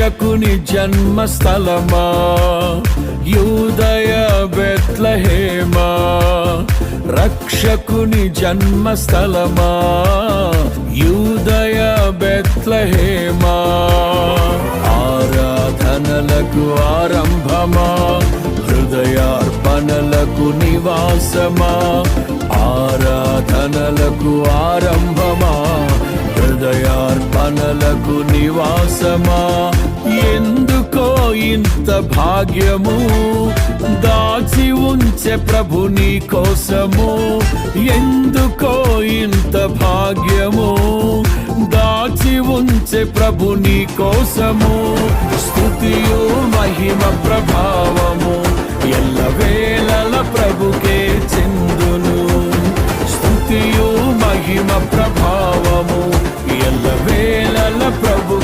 రక్షకుని జన్మస్థలమా, యూదయ బెత్లెహేమా. రక్షకుని జన్మస్థలమా, యూదయ బెత్లెహేమా. ఆరాధనలకు ఆరంభమా, హృదయార్పణలకు నివాసమా. ఆరాధనలకు ఆరంభమా, హృదయార్పణలకు నివాసమా. ఎందుకో ఇంత భాగ్యము దాచి ఉంచే ప్రభు నీ కోసము. ఎందుకో ఇంత భాగ్యము దాచి ఉంచే ప్రభు నీ కోసము. స్తుతియు మహిమ ప్రభావము ఎల్లవేళల ప్రభుకే చెందును. స్తుతియు మహిమ ప్రభావము ఎల్లవేళల ప్రభు